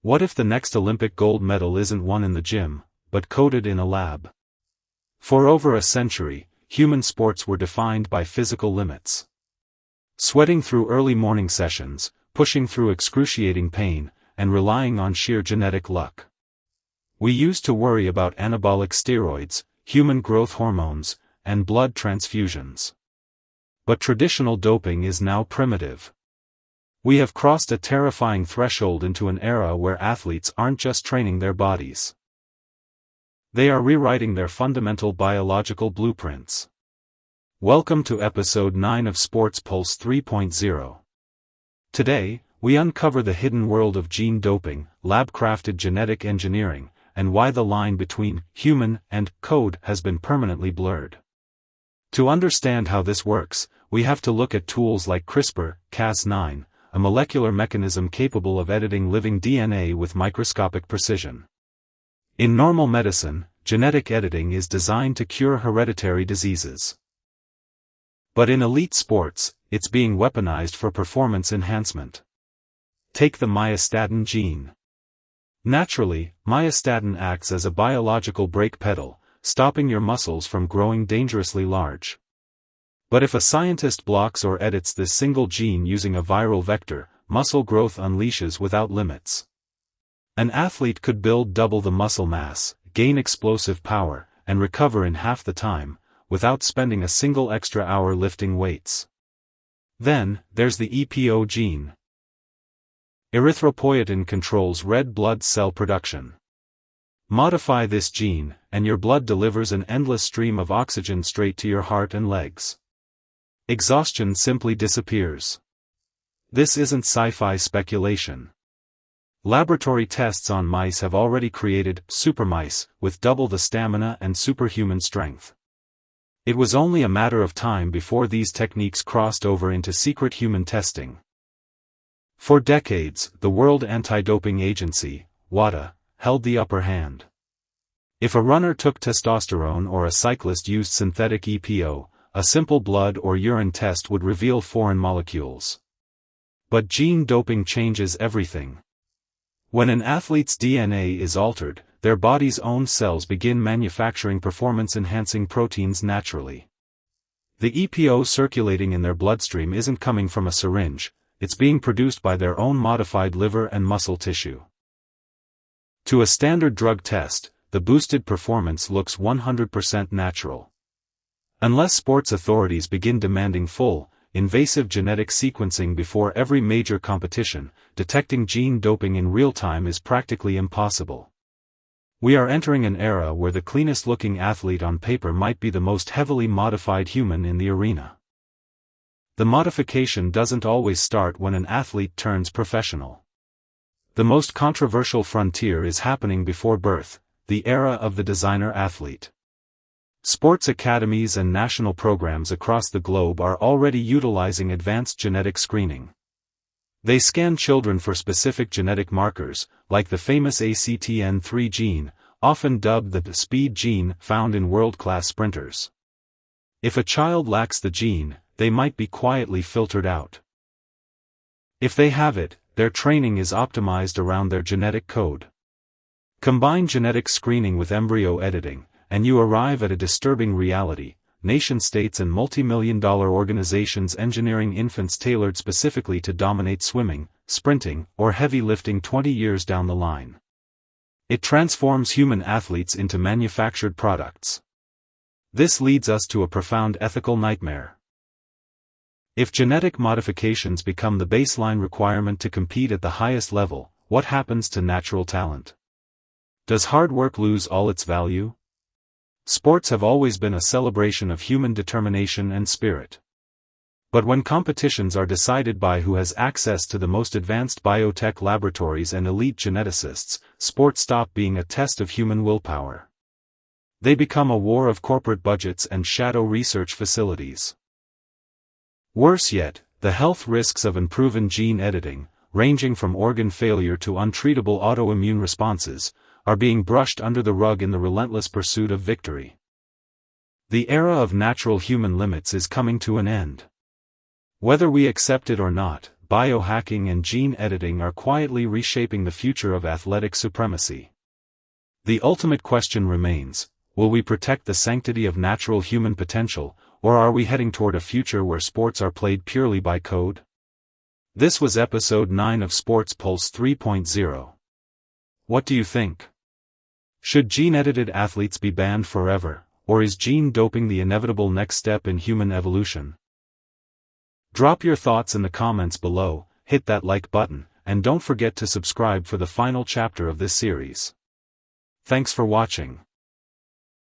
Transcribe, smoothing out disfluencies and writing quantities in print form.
What if the next Olympic gold medal isn't won in the gym, but coded in a lab? For over a century, human sports were defined by physical limits. Sweating through early morning sessions, pushing through excruciating pain, and relying on sheer genetic luck. We used to worry about anabolic steroids, human growth hormones, and blood transfusions. But traditional doping is now primitive. We have crossed a terrifying threshold into an era where athletes aren't just training their bodies. They are rewriting their fundamental biological blueprints. Welcome to Episode 9 of Sports Pulse 3.0. Today, we uncover the hidden world of gene doping, lab-crafted genetic engineering, and why the line between human and code has been permanently blurred. To understand how this works, we have to look at tools like CRISPR-Cas9, a molecular mechanism capable of editing living DNA with microscopic precision. In normal medicine, genetic editing is designed to cure hereditary diseases. But in elite sports, it's being weaponized for performance enhancement. Take the myostatin gene. Naturally, myostatin acts as a biological brake pedal, stopping your muscles from growing dangerously large. But if a scientist blocks or edits this single gene using a viral vector, muscle growth unleashes without limits. An athlete could build double the muscle mass, gain explosive power, and recover in half the time, without spending a single extra hour lifting weights. Then, there's the EPO gene. Erythropoietin controls red blood cell production. Modify this gene, and your blood delivers an endless stream of oxygen straight to your heart and legs. Exhaustion simply disappears. This isn't sci-fi speculation. Laboratory tests on mice have already created supermice with double the stamina and superhuman strength. It was only a matter of time before these techniques crossed over into secret human testing. For decades, the World Anti-Doping Agency, WADA, held the upper hand. If a runner took testosterone or a cyclist used synthetic EPO, a simple blood or urine test would reveal foreign molecules. But gene doping changes everything. When an athlete's DNA is altered, their body's own cells begin manufacturing performance-enhancing proteins naturally. The EPO circulating in their bloodstream isn't coming from a syringe, it's being produced by their own modified liver and muscle tissue. To a standard drug test, the boosted performance looks 100% natural. Unless sports authorities begin demanding full, invasive genetic sequencing before every major competition, detecting gene doping in real time is practically impossible. We are entering an era where the cleanest-looking athlete on paper might be the most heavily modified human in the arena. The modification doesn't always start when an athlete turns professional. The most controversial frontier is happening before birth, the era of the designer athlete. Sports academies and national programs across the globe are already utilizing advanced genetic screening. They scan children for specific genetic markers, like the famous ACTN3 gene, often dubbed the speed gene found in world-class sprinters. If a child lacks the gene, they might be quietly filtered out. If they have it, their training is optimized around their genetic code. Combine genetic screening with embryo editing, and you arrive at a disturbing reality: nation-states and multi-million-dollar organizations engineering infants tailored specifically to dominate swimming, sprinting, or heavy lifting 20 years down the line. It transforms human athletes into manufactured products. This leads us to a profound ethical nightmare. If genetic modifications become the baseline requirement to compete at the highest level, what happens to natural talent? Does hard work lose all its value? Sports have always been a celebration of human determination and spirit. But when competitions are decided by who has access to the most advanced biotech laboratories and elite geneticists, sports stop being a test of human willpower. They become a war of corporate budgets and shadow research facilities. Worse yet, the health risks of unproven gene editing, ranging from organ failure to untreatable autoimmune responses, are being brushed under the rug in the relentless pursuit of victory. The era of natural human limits is coming to an end. Whether we accept it or not, biohacking and gene editing are quietly reshaping the future of athletic supremacy. The ultimate question remains, will we protect the sanctity of natural human potential, or are we heading toward a future where sports are played purely by code? This was episode 9 of Sports Pulse 3.0. What do you think? Should gene-edited athletes be banned forever, or is gene doping the inevitable next step in human evolution? Drop your thoughts in the comments below, hit that like button, and don't forget to subscribe for the final chapter of this series. Thanks for watching.